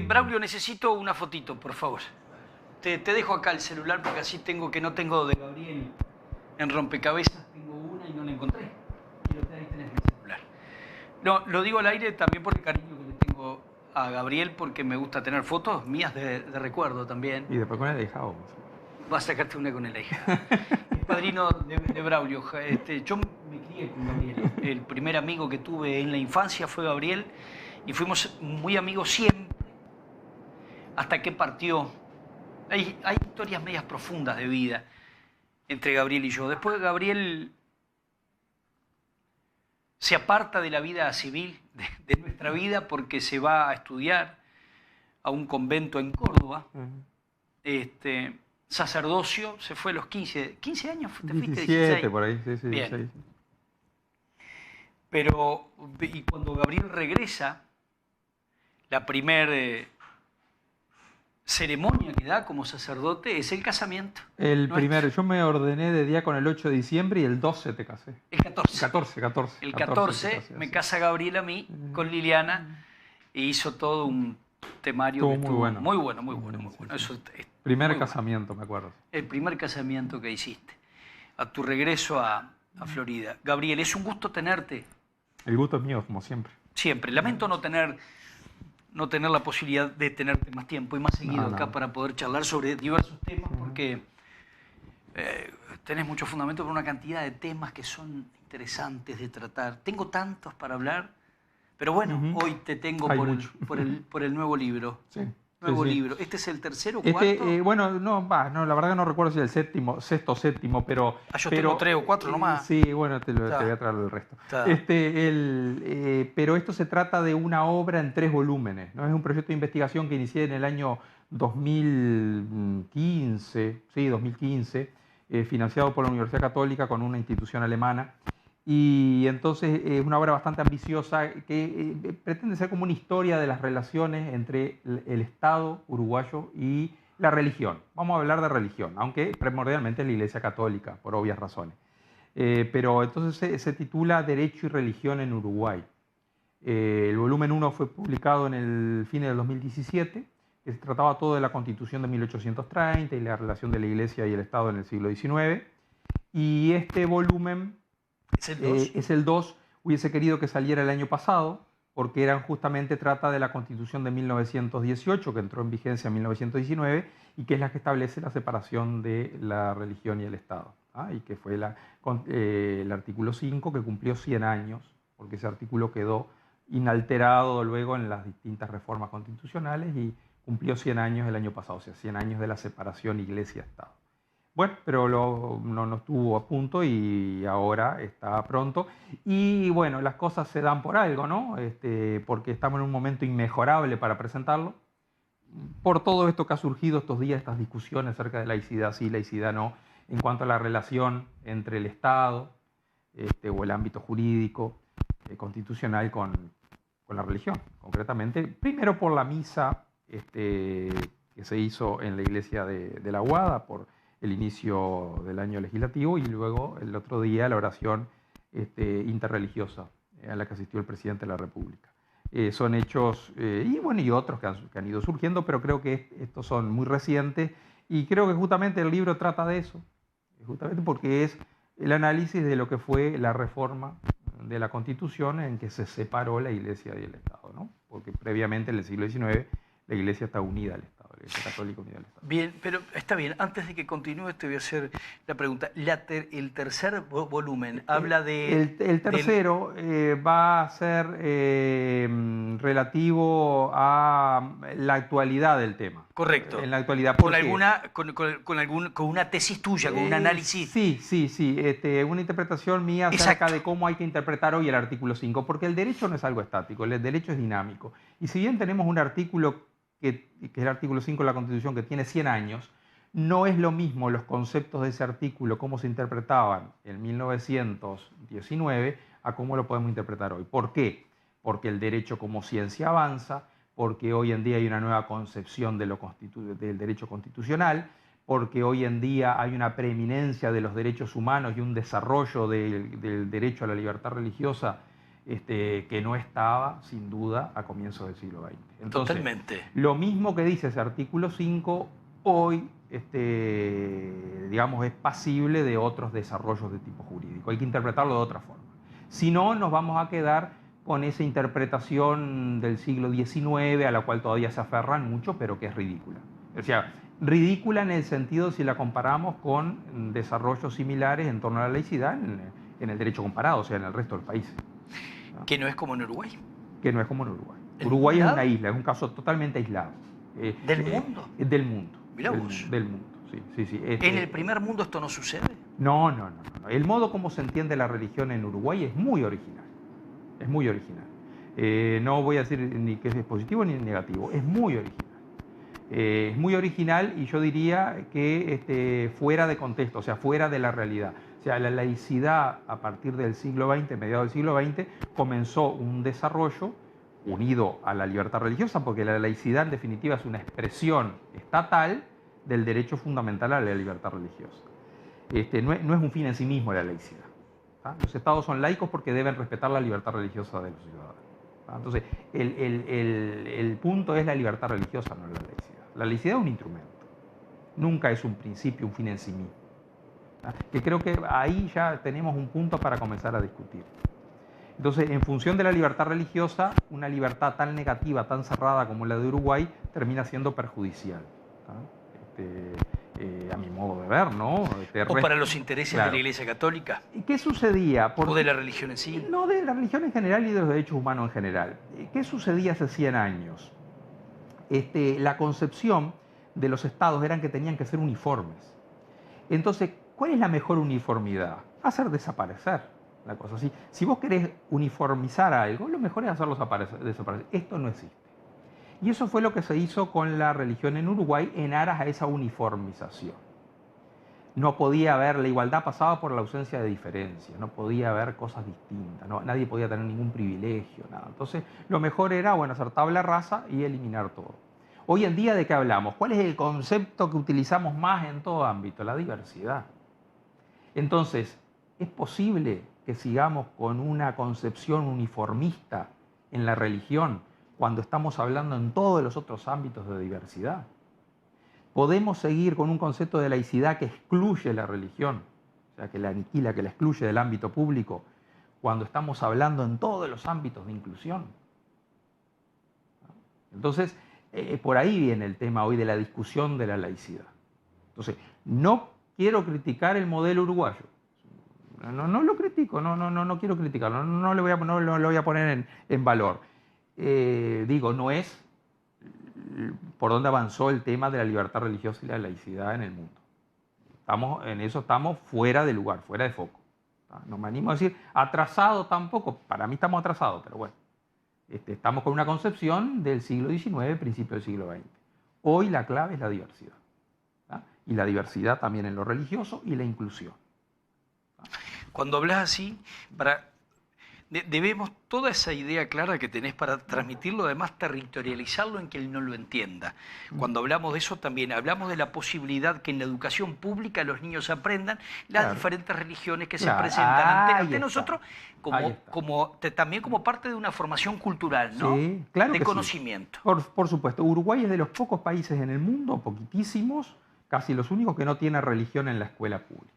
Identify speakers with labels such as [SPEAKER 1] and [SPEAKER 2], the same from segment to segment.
[SPEAKER 1] Braulio, necesito una fotito, por favor. Te dejo acá el celular porque así no tengo de Gabriel en rompecabezas, tengo una y no la encontré. Ahí tenés mi celular. No, lo digo al aire también por el cariño que le tengo a Gabriel, porque me gusta tener fotos mías de recuerdo también.
[SPEAKER 2] Y después con el ahijado.
[SPEAKER 1] Vas a sacarte una con el ahijado. Es padrino de Braulio. Yo me crié con Gabriel. El primer amigo que tuve en la infancia fue Gabriel y fuimos muy amigos siempre hasta que partió. Hay historias medias profundas de vida entre Gabriel y yo. Después Gabriel se aparta de la vida civil, de nuestra vida, porque se va a estudiar a un convento en Córdoba. Sacerdocio, se fue a los 15 años, ¿te fuiste?
[SPEAKER 2] 17 por ahí, sí,
[SPEAKER 1] Bien.
[SPEAKER 2] 16.
[SPEAKER 1] Pero, y cuando Gabriel regresa, la primer ceremonia que da como sacerdote es el casamiento.
[SPEAKER 2] El primero, yo me ordené de diácono el 8 de diciembre y el 12 te casé.
[SPEAKER 1] El 14.
[SPEAKER 2] 14.
[SPEAKER 1] El 14 me casa Gabriel a mí con Liliana e hizo todo un temario que estuvo muy bueno. Eso
[SPEAKER 2] primer casamiento, me acuerdo.
[SPEAKER 1] El primer casamiento que hiciste. A tu regreso a Florida. Gabriel, es un gusto tenerte.
[SPEAKER 2] El gusto es mío, como siempre.
[SPEAKER 1] Siempre. Lamento no tener la posibilidad de tenerte más tiempo y más seguido acá para poder charlar sobre diversos temas, porque tenés mucho fundamento por una cantidad de temas que son interesantes de tratar. Tengo tantos para hablar, pero bueno, hoy te tengo por el nuevo libro.
[SPEAKER 2] Sí.
[SPEAKER 1] Libro. ¿Este es el tercero o cuarto?
[SPEAKER 2] La verdad que no recuerdo si es el sexto o séptimo, pero...
[SPEAKER 1] yo tengo 3 o 4 nomás.
[SPEAKER 2] Sí, bueno, te voy a traer el resto. Pero esto se trata de una obra en 3 volúmenes, ¿no? Es un proyecto de investigación que inicié en el año 2015, financiado por la Universidad Católica con una institución alemana. Y entonces es una obra bastante ambiciosa que pretende ser como una historia de las relaciones entre el Estado uruguayo y la religión. Vamos a hablar de religión, aunque primordialmente la Iglesia Católica, por obvias razones. Pero entonces se titula Derecho y Religión en Uruguay. El volumen 1 fue publicado en el fin del 2017, que se trataba todo de la Constitución de 1830 y la relación de la Iglesia y el Estado en el siglo XIX. Y este volumen... ¿Es el 2? Hubiese querido que saliera el año pasado, porque justamente trata de la Constitución de 1918, que entró en vigencia en 1919, y que es la que establece la separación de la religión y el Estado. Y que fue el artículo 5, que cumplió 100 años, porque ese artículo quedó inalterado luego en las distintas reformas constitucionales y cumplió 100 años el año pasado, o sea, 100 años de la separación Iglesia-Estado. Bueno, pero no estuvo a punto y ahora está pronto. Y bueno, las cosas se dan por algo, ¿no? Porque estamos en un momento inmejorable para presentarlo. Por todo esto que ha surgido estos días, estas discusiones acerca de laicidad sí, laicidad no, en cuanto a la relación entre el Estado o el ámbito jurídico, constitucional con la religión, concretamente. Primero por la misa que se hizo en la iglesia de La Aguada, por el inicio del año legislativo, y luego el otro día la oración interreligiosa a la que asistió el presidente de la República. Son hechos, y otros que han ido surgiendo, pero creo que estos son muy recientes, y creo que justamente el libro trata de eso, justamente porque es el análisis de lo que fue la reforma de la Constitución en que se separó la Iglesia y el Estado, ¿no? Porque previamente en el siglo XIX la Iglesia está unida al Estado, la Iglesia Católica unida al Estado.
[SPEAKER 1] Bien, pero está bien. Antes de que continúe te voy a hacer la pregunta. El tercer volumen habla de...
[SPEAKER 2] El tercero va a ser relativo a la actualidad del tema.
[SPEAKER 1] Correcto.
[SPEAKER 2] En la actualidad.
[SPEAKER 1] Con una tesis tuya, con un análisis...
[SPEAKER 2] Sí. Una interpretación mía acerca de cómo hay que interpretar hoy el artículo 5, porque el derecho no es algo estático, el derecho es dinámico. Y si bien tenemos un artículo que es el artículo 5 de la Constitución, que tiene 100 años, no es lo mismo los conceptos de ese artículo, cómo se interpretaban en 1919, a cómo lo podemos interpretar hoy. ¿Por qué? Porque el derecho como ciencia avanza, porque hoy en día hay una nueva concepción del derecho constitucional, porque hoy en día hay una preeminencia de los derechos humanos y un desarrollo del derecho a la libertad religiosa que no estaba, sin duda, a comienzos del siglo XX. Entonces,
[SPEAKER 1] Totalmente.
[SPEAKER 2] lo mismo que dice ese artículo 5, hoy, digamos, es pasible de otros desarrollos de tipo jurídico. Hay que interpretarlo de otra forma. Si no, nos vamos a quedar con esa interpretación del siglo XIX, a la cual todavía se aferran mucho, pero que es ridícula. O sea, ridícula en el sentido si la comparamos con desarrollos similares en torno a la laicidad en el derecho comparado, o sea, en el resto del país. ¿No?
[SPEAKER 1] Que no es como en Uruguay.
[SPEAKER 2] Que no es como en Uruguay.
[SPEAKER 1] ¿En
[SPEAKER 2] Uruguay es
[SPEAKER 1] ningún
[SPEAKER 2] una
[SPEAKER 1] lado?
[SPEAKER 2] isla, es un caso totalmente aislado.
[SPEAKER 1] ¿Del mundo?
[SPEAKER 2] Del mundo.
[SPEAKER 1] Mirá vos.
[SPEAKER 2] Del mundo, sí. Sí, sí.
[SPEAKER 1] ¿En el primer mundo esto no sucede?
[SPEAKER 2] No. El modo como se entiende la religión en Uruguay es muy original. Es muy original. No voy a decir ni que es positivo ni negativo, es muy original. Es muy original y yo diría que fuera de contexto, o sea, fuera de la realidad. O sea, la laicidad a partir del siglo XX, mediados del siglo XX, comenzó un desarrollo unido a la libertad religiosa, porque la laicidad en definitiva es una expresión estatal del derecho fundamental a la libertad religiosa. No es un fin en sí mismo la laicidad. ¿Tá? Los estados son laicos porque deben respetar la libertad religiosa de los ciudadanos. ¿Tá? Entonces, el punto es la libertad religiosa, no la laicidad. La laicidad es un instrumento, nunca es un principio, un fin en sí mismo. ¿Tá? Que creo que ahí ya tenemos un punto para comenzar a discutir. Entonces, en función de la libertad religiosa, una libertad tan negativa, tan cerrada como la de Uruguay, termina siendo perjudicial. ¿Tá? A mi modo de ver, ¿no?
[SPEAKER 1] O para los intereses
[SPEAKER 2] claro.
[SPEAKER 1] de la Iglesia Católica.
[SPEAKER 2] ¿Qué sucedía?
[SPEAKER 1] O de la religión en sí.
[SPEAKER 2] No, de la religión en general y de los derechos humanos en general. ¿Qué sucedía hace 100 años? La concepción de los estados era que tenían que ser uniformes. Entonces, ¿cuál es la mejor uniformidad? Hacer desaparecer la cosa. Si vos querés uniformizar algo, lo mejor es hacerlo desaparecer. Esto no existe. Y eso fue lo que se hizo con la religión en Uruguay en aras a esa uniformización. No podía haber, la igualdad pasaba por la ausencia de diferencia, no podía haber cosas distintas, nadie podía tener ningún privilegio, nada. Entonces, lo mejor era, bueno, hacer tabla rasa y eliminar todo. Hoy en día, ¿de qué hablamos? ¿Cuál es el concepto que utilizamos más en todo ámbito? La diversidad. Entonces, ¿es posible que sigamos con una concepción uniformista en la religión cuando estamos hablando en todos los otros ámbitos de diversidad? ¿Podemos seguir con un concepto de laicidad que excluye la religión, o sea, que la aniquila, que la excluye del ámbito público, cuando estamos hablando en todos los ámbitos de inclusión? Entonces, por ahí viene el tema hoy de la discusión de la laicidad. Entonces, no quiero criticar el modelo uruguayo. No lo critico, no quiero criticarlo, no lo voy a poner en valor. Digo, no es por dónde avanzó el tema de la libertad religiosa y la laicidad en el mundo. En eso estamos fuera de lugar, fuera de foco. No me animo a decir atrasado tampoco, para mí estamos atrasados, pero bueno. Estamos con una concepción del siglo XIX, principio del siglo XX. Hoy la clave es la diversidad. ¿Tá? Y la diversidad también en lo religioso y la inclusión. ¿Tá?
[SPEAKER 1] Cuando hablas así, debemos toda esa idea clara que tenés para transmitirlo, además territorializarlo en que él no lo entienda. Cuando hablamos de eso también hablamos de la posibilidad que en la educación pública los niños aprendan las diferentes religiones que se presentan ante nosotros, también como parte de una formación cultural, ¿no?
[SPEAKER 2] Sí, claro,
[SPEAKER 1] de conocimiento.
[SPEAKER 2] Sí. Por supuesto, Uruguay es de los pocos países en el mundo, poquitísimos, casi los únicos que no tiene religión en la escuela pública.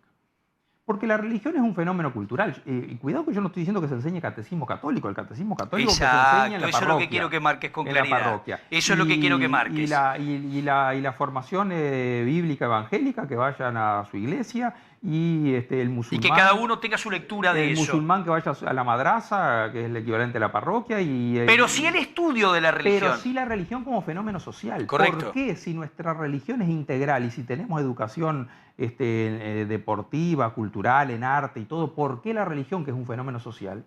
[SPEAKER 2] Porque la religión es un fenómeno cultural. Y cuidado que yo no estoy diciendo que se enseñe catecismo católico. El catecismo católico que se enseña en la parroquia.
[SPEAKER 1] Eso es lo que quiero que marques con claridad. Eso es lo que quiero que marques.
[SPEAKER 2] Y la formación bíblica evangélica, que vayan a su iglesia. Y el musulmán.
[SPEAKER 1] Y que cada uno tenga su lectura de eso.
[SPEAKER 2] El musulmán que vaya a la madraza, que es el equivalente a la parroquia.
[SPEAKER 1] Pero sí el estudio de la religión.
[SPEAKER 2] Pero sí la religión como fenómeno social.
[SPEAKER 1] Correcto.
[SPEAKER 2] ¿Por qué? Si nuestra religión es integral y si tenemos educación deportiva, cultural, en arte y todo, ¿por qué la religión, que es un fenómeno social?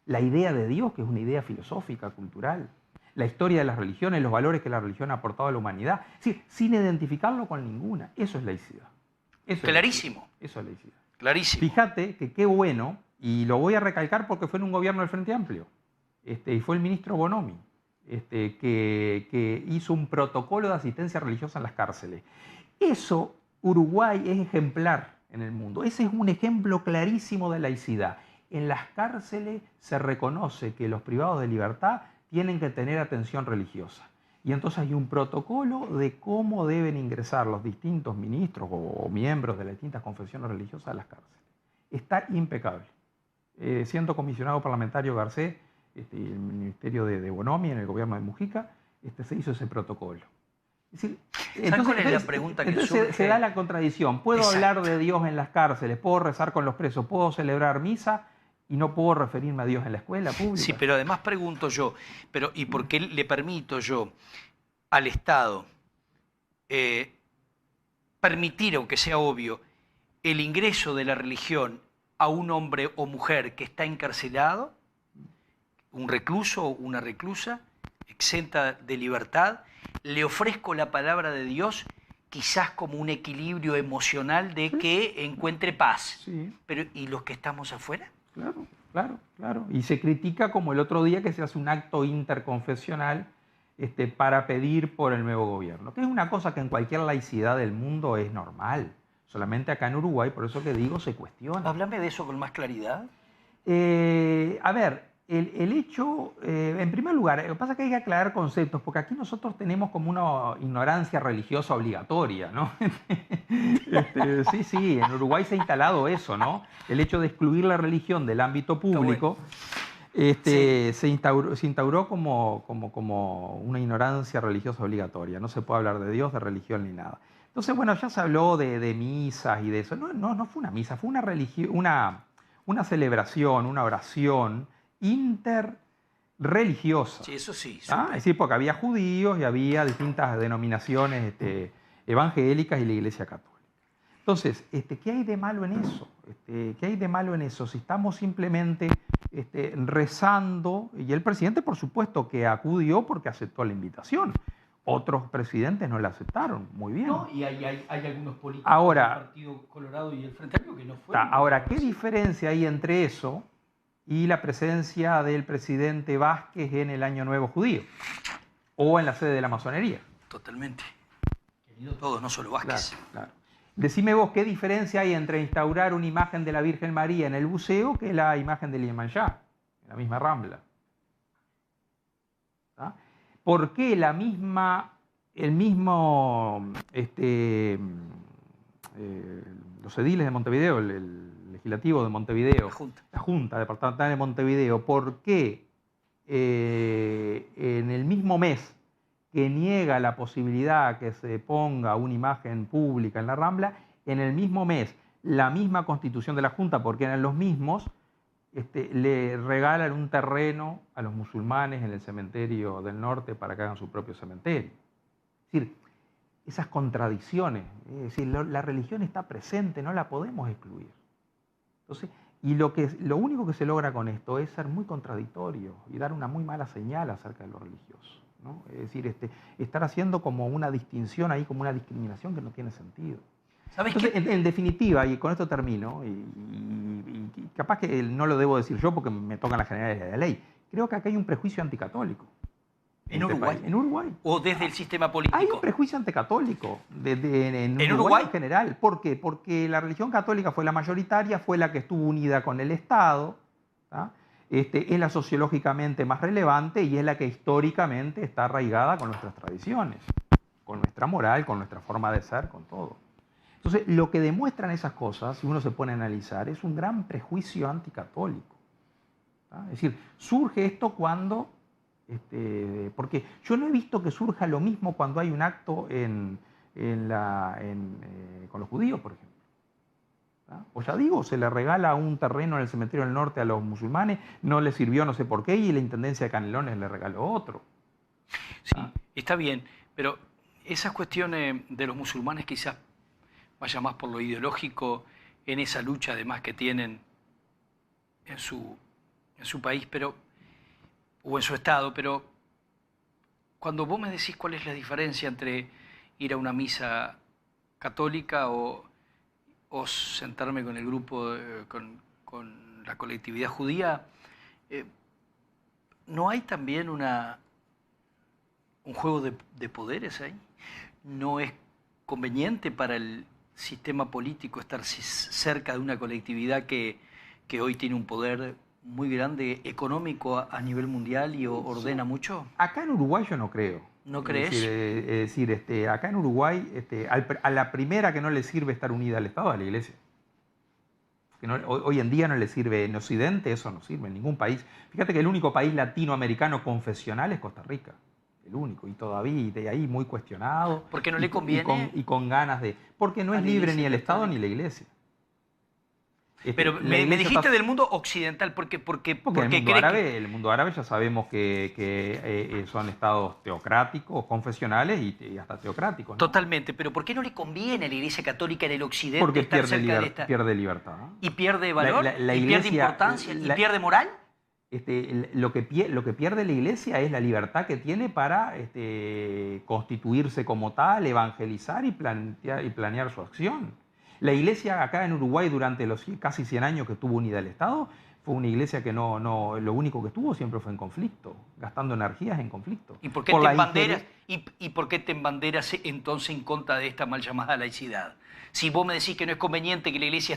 [SPEAKER 2] La idea de Dios, que es una idea filosófica, cultural. La historia de las religiones, los valores que la religión ha aportado a la humanidad. Sí, sin identificarlo con ninguna. Eso es laicidad.
[SPEAKER 1] Clarísimo.
[SPEAKER 2] Eso es laicidad.
[SPEAKER 1] Clarísimo.
[SPEAKER 2] Fíjate que qué bueno, y lo voy a recalcar porque fue en un gobierno del Frente Amplio, y fue el ministro Bonomi, que hizo un protocolo de asistencia religiosa en las cárceles. Eso, Uruguay es ejemplar en el mundo. Ese es un ejemplo clarísimo de laicidad. en las cárceles se reconoce que los privados de libertad tienen que tener atención religiosa. Y entonces hay un protocolo de cómo deben ingresar los distintos ministros o miembros de las distintas confesiones religiosas a las cárceles. Está impecable. Siendo comisionado parlamentario Garcés, en el Ministerio de Bonomi, en el gobierno de Mujica, se hizo ese protocolo. Es decir,
[SPEAKER 1] ¿Cuál es la pregunta que surge?
[SPEAKER 2] Se da la contradicción. Puedo
[SPEAKER 1] Exacto.
[SPEAKER 2] hablar de Dios en las cárceles, puedo rezar con los presos, puedo celebrar misa y no puedo referirme a Dios en la escuela pública.
[SPEAKER 1] Sí, pero además pregunto yo, ¿y por qué le permito yo al Estado permitir, aunque sea obvio, el ingreso de la religión a un hombre o mujer que está encarcelado, un recluso o una reclusa, exenta de libertad? Le ofrezco la palabra de Dios quizás como un equilibrio emocional de que encuentre paz.
[SPEAKER 2] Sí.
[SPEAKER 1] Pero ¿y los que estamos afuera?
[SPEAKER 2] Claro. Y se critica como el otro día que se hace un acto interconfesional para pedir por el nuevo gobierno, que es una cosa que en cualquier laicidad del mundo es normal. Solamente acá en Uruguay, por eso que digo, se cuestiona.
[SPEAKER 1] Háblame de eso con más claridad.
[SPEAKER 2] A ver, el hecho, en primer lugar, lo que pasa es que hay que aclarar conceptos, porque aquí nosotros tenemos como una ignorancia religiosa obligatoria, ¿no? Sí, en Uruguay se ha instalado eso, ¿no? El hecho de excluir la religión del ámbito público. Sí. se instauró como una ignorancia religiosa obligatoria. No se puede hablar de Dios, de religión ni nada. Entonces, bueno, ya se habló de misas y de eso. No fue una misa, fue una celebración, una oración interreligiosa.
[SPEAKER 1] Sí, eso sí.
[SPEAKER 2] Es decir, porque había judíos y había distintas denominaciones evangélicas y la Iglesia Católica. Entonces, ¿qué hay de malo en eso? ¿Qué hay de malo en eso? Si estamos simplemente rezando, y el presidente por supuesto que acudió porque aceptó la invitación. Otros presidentes no la aceptaron, muy bien.
[SPEAKER 1] No, y hay algunos políticos
[SPEAKER 2] ahora,
[SPEAKER 1] del Partido Colorado y el Frente Amplio que no fueron.
[SPEAKER 2] Ahora, ¿qué diferencia hay entre eso y la presencia del presidente Vázquez en el Año Nuevo Judío? O en la sede de la masonería.
[SPEAKER 1] Totalmente. Querido todos, no solo Vázquez.
[SPEAKER 2] Claro. Decime vos, ¿qué diferencia hay entre instaurar una imagen de la Virgen María en el buceo que la imagen del Iemanjá, en la misma Rambla? ¿Ah? ¿Por qué los ediles de Montevideo, el legislativo de Montevideo, la Junta Departamental de Montevideo, por qué en el mismo mes que niega la posibilidad que se ponga una imagen pública en la Rambla, en el mismo mes, la misma constitución de la Junta, porque eran los mismos, le regalan un terreno a los musulmanes en el cementerio del norte para que hagan su propio cementerio? Es decir, esas contradicciones, es decir, la religión está presente, no la podemos excluir. Entonces, y lo único que se logra con esto es ser muy contradictorio y dar una muy mala señal acerca de lo religioso, ¿no? Es decir, estar haciendo como una distinción ahí, como una discriminación que no tiene sentido. Entonces, en definitiva, y con esto termino, y capaz que no lo debo decir yo porque me tocan las generales de la ley, creo que acá hay un prejuicio anticatólico.
[SPEAKER 1] ¿En Uruguay?
[SPEAKER 2] En Uruguay.
[SPEAKER 1] ¿O desde el sistema político?
[SPEAKER 2] Hay un prejuicio anticatólico en Uruguay en general. ¿Por qué? Porque la religión católica fue la mayoritaria, fue la que estuvo unida con el Estado, ¿tá? Es la sociológicamente más relevante y es la que históricamente está arraigada con nuestras tradiciones, con nuestra moral, con nuestra forma de ser, con todo. Entonces, lo que demuestran esas cosas, si uno se pone a analizar, es un gran prejuicio anticatólico, ¿tá? Es decir, surge esto cuando... porque yo no he visto que surja lo mismo cuando hay un acto con los judíos, por ejemplo. O ya digo, se le regala un terreno en el cementerio del norte a los musulmanes, no les sirvió no sé por qué y la Intendencia de Canelones le regaló otro.
[SPEAKER 1] Sí, está bien, pero esas cuestiones de los musulmanes quizás vaya más por lo ideológico en esa lucha además que tienen en su país, o en su estado, pero cuando vos me decís cuál es la diferencia entre ir a una misa católica o sentarme con el grupo, con la colectividad judía, ¿no hay también un juego de poderes ahí? ¿No es conveniente para el sistema político estar cerca de una colectividad que que hoy tiene un poder muy grande económico a nivel mundial y ordena mucho?
[SPEAKER 2] Acá en Uruguay yo no creo.
[SPEAKER 1] ¿No crees?
[SPEAKER 2] Es decir, acá en Uruguay, a la primera que no le sirve estar unida al Estado, a la Iglesia. Que no, hoy en día no le sirve en Occidente, eso no sirve en ningún país. Fíjate que el único país latinoamericano confesional es Costa Rica. El único, y todavía de ahí muy cuestionado.
[SPEAKER 1] ¿Por qué no le conviene?
[SPEAKER 2] Y con ganas de... Porque no es libre ni el Estado ni la Iglesia.
[SPEAKER 1] Pero me dijiste del mundo occidental, porque
[SPEAKER 2] el mundo árabe ya sabemos que son estados teocráticos, confesionales y hasta teocráticos, ¿no?
[SPEAKER 1] Totalmente, pero ¿por qué no le conviene a la Iglesia Católica en el occidente
[SPEAKER 2] porque
[SPEAKER 1] estar cerca de esta?
[SPEAKER 2] Pierde libertad.
[SPEAKER 1] ¿Y pierde valor?
[SPEAKER 2] La
[SPEAKER 1] ¿Y
[SPEAKER 2] iglesia,
[SPEAKER 1] pierde importancia? ¿Y pierde moral?
[SPEAKER 2] Lo que pierde la Iglesia es la libertad que tiene para constituirse como tal, evangelizar y planear su acción. La Iglesia acá en Uruguay durante los casi 100 años que estuvo unida al Estado fue una iglesia que lo único que estuvo siempre fue en conflicto, gastando energías en conflicto.
[SPEAKER 1] ¿Y por qué te embanderas? ¿Y por qué te embanderas entonces en contra de esta mal llamada laicidad? Si vos me decís que no es conveniente que la iglesia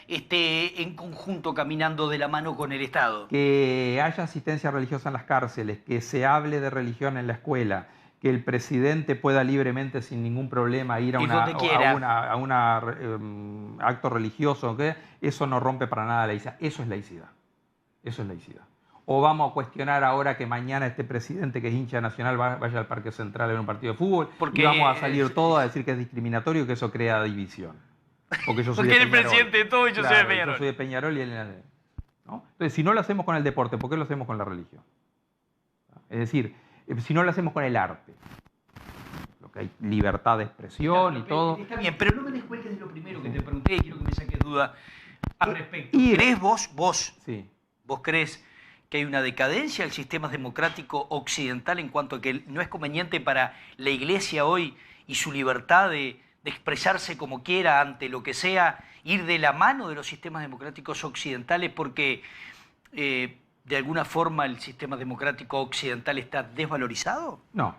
[SPEAKER 1] esté en conjunto caminando de la mano con el Estado.
[SPEAKER 2] Que haya asistencia religiosa en las cárceles, que se hable de religión en la escuela, que el presidente pueda libremente, sin ningún problema, ir a un acto religioso, ¿okay? Eso no rompe para nada la laicidad. Eso es laicidad. Eso es laicidad. O vamos a cuestionar ahora que mañana este presidente que es hincha nacional vaya al Parque Central en un partido de fútbol y vamos a salir todos a decir que es discriminatorio y que eso crea división. Porque yo soy
[SPEAKER 1] porque él es presidente de todo y yo soy de Peñarol.
[SPEAKER 2] Yo soy de Peñarol y él ¿no? Entonces, si no lo hacemos con el deporte, ¿por qué lo hacemos con la religión? Es decir, si no lo hacemos con el arte, lo que hay libertad de expresión y todo.
[SPEAKER 1] Está bien, pero no me descuelgues de lo primero que te pregunté y quiero que me saques duda al respecto. ¿Crees vos crees que hay una decadencia del sistema democrático occidental en cuanto a que no es conveniente para la Iglesia hoy y su libertad de expresarse como quiera ante lo que sea, ir de la mano de los sistemas democráticos occidentales porque de alguna forma el sistema democrático occidental está desvalorizado?
[SPEAKER 2] No.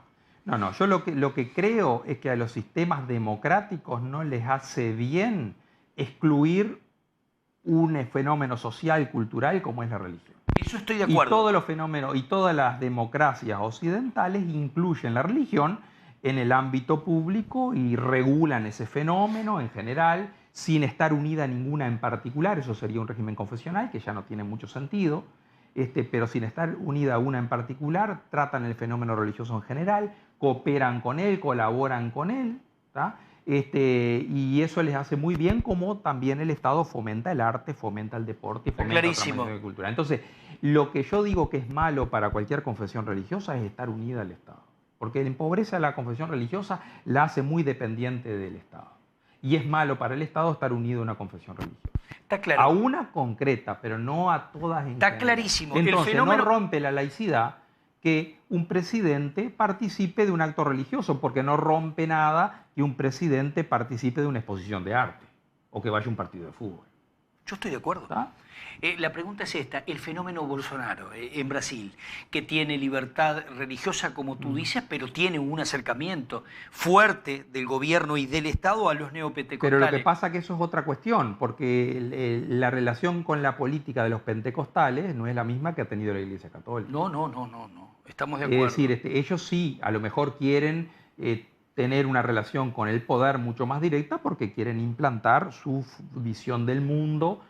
[SPEAKER 2] Yo lo que creo es que a los sistemas democráticos no les hace bien excluir un fenómeno social, cultural como es la religión.
[SPEAKER 1] Eso estoy de acuerdo.
[SPEAKER 2] Y todos los fenómenos y todas las democracias occidentales incluyen la religión en el ámbito público y regulan ese fenómeno en general, sin estar unida a ninguna en particular. Eso sería un régimen confesional que ya no tiene mucho sentido, pero sin estar unida a una en particular, tratan el fenómeno religioso en general, cooperan con él, colaboran con él, ¿tá? Y eso les hace muy bien, como también el Estado fomenta el arte, fomenta el deporte y fomenta la cultura. Entonces, lo que yo digo que es malo para cualquier confesión religiosa es estar unida al Estado, porque empobrece a la confesión religiosa, la hace muy dependiente del Estado. Y es malo para el Estado estar unido a una confesión religiosa.
[SPEAKER 1] Está claro.
[SPEAKER 2] A una concreta, pero no a todas en
[SPEAKER 1] Está clarísimo.
[SPEAKER 2] Entonces, no rompe la laicidad que un presidente participe de un acto religioso, porque no rompe nada que un presidente participe de una exposición de arte o que vaya a un partido de fútbol.
[SPEAKER 1] Yo estoy de acuerdo. La pregunta es esta: el fenómeno Bolsonaro en Brasil, que tiene libertad religiosa, como tú dices, pero tiene un acercamiento fuerte del gobierno y del Estado a los neopentecostales.
[SPEAKER 2] Pero lo que pasa es que eso es otra cuestión, porque la relación con la política de los pentecostales no es la misma que ha tenido la Iglesia Católica.
[SPEAKER 1] No. Estamos de acuerdo.
[SPEAKER 2] Es decir, ellos sí, a lo mejor quieren tener una relación con el poder mucho más directa porque quieren implantar su visión del mundo,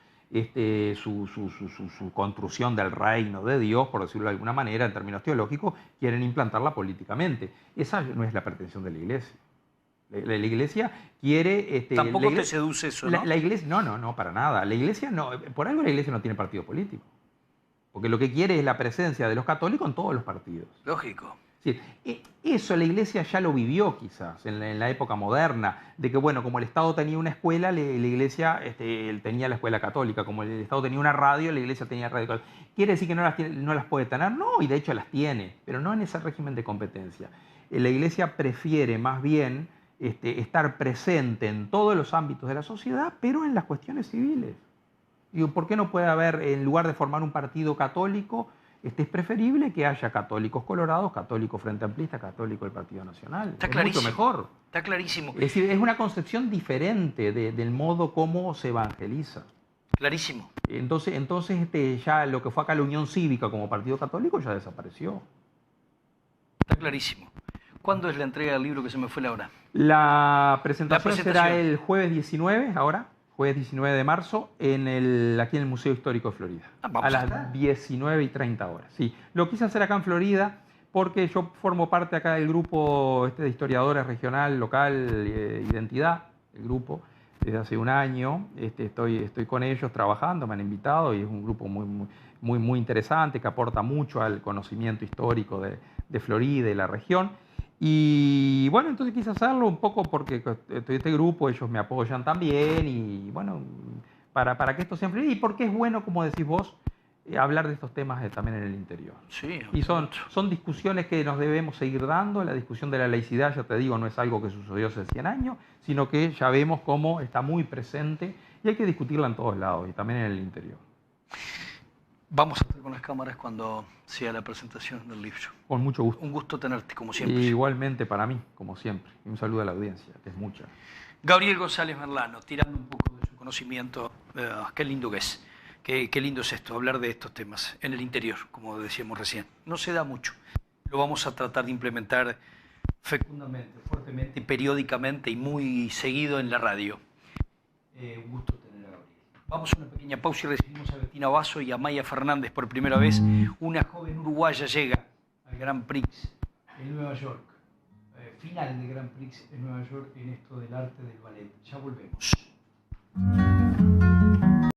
[SPEAKER 2] su construcción del reino de Dios, por decirlo de alguna manera, en términos teológicos, quieren implantarla políticamente. Esa no es la pretensión de la Iglesia. La Iglesia quiere...
[SPEAKER 1] Tampoco te seduce eso, ¿no?
[SPEAKER 2] La Iglesia, no, para nada. La Iglesia no, por algo la Iglesia no tiene partido político. Porque lo que quiere es la presencia de los católicos en todos los partidos.
[SPEAKER 1] Lógico.
[SPEAKER 2] Sí, eso la Iglesia ya lo vivió quizás en la época moderna, de que bueno, como el Estado tenía una escuela, la Iglesia tenía la escuela católica, como el Estado tenía una radio, la Iglesia tenía radio católica. ¿Quiere decir que no las puede tener? No, y de hecho las tiene, pero no en ese régimen de competencia. La Iglesia prefiere más bien estar presente en todos los ámbitos de la sociedad, pero en las cuestiones civiles. Digo, ¿por qué no puede haber, en lugar de formar un partido católico, es preferible que haya católicos colorados, católicos Frente Amplista, católico del Partido Nacional?
[SPEAKER 1] Está clarísimo.
[SPEAKER 2] Mucho mejor.
[SPEAKER 1] Está clarísimo.
[SPEAKER 2] Es decir, es una concepción diferente del modo como se evangeliza.
[SPEAKER 1] Clarísimo.
[SPEAKER 2] Entonces ya lo que fue acá la Unión Cívica como partido católico ya desapareció.
[SPEAKER 1] Está clarísimo. ¿Cuándo es la entrega del libro que se me fue la hora?
[SPEAKER 2] La presentación será el jueves 19, jueves 19 de marzo, aquí en el Museo Histórico de Florida. A las 19:30 horas. Sí. Lo quise hacer acá en Florida porque yo formo parte acá del grupo de historiadores regional, local, Identidad, el grupo, desde hace un año. Estoy con ellos trabajando, me han invitado y es un grupo muy interesante que aporta mucho al conocimiento histórico de Florida y la región. Y bueno, entonces quise hacerlo un poco porque este grupo, ellos me apoyan también y bueno, para que esto sea en Florida y porque es bueno, como decís vos, hablar de estos temas también en el interior.
[SPEAKER 1] Sí,
[SPEAKER 2] y son discusiones que nos debemos seguir dando. La discusión de la laicidad, ya te digo, no es algo que sucedió hace 100 años, sino que ya vemos cómo está muy presente y hay que discutirla en todos lados y también en el interior.
[SPEAKER 1] Vamos a estar con las cámaras cuando sea la presentación del libro.
[SPEAKER 2] Con mucho gusto.
[SPEAKER 1] Un gusto tenerte, como siempre.
[SPEAKER 2] Igualmente para mí, como siempre. Y un saludo a la audiencia, que es mucha.
[SPEAKER 1] Gabriel González Merlano, tirando un poco de su conocimiento. Qué lindo que es. Qué lindo es esto, hablar de estos temas en el interior, como decíamos recién. No se da mucho. Lo vamos a tratar de implementar fecundamente, fuertemente, periódicamente y muy seguido en la radio. Un gusto tener a Gabriel. Vamos a una pequeña pausa y recibimos a Bettina Basso y a Maya Fernández por primera vez. Una joven uruguaya llega al Grand Prix en Nueva York. Final del Grand Prix en Nueva York en esto del arte del ballet. Ya volvemos.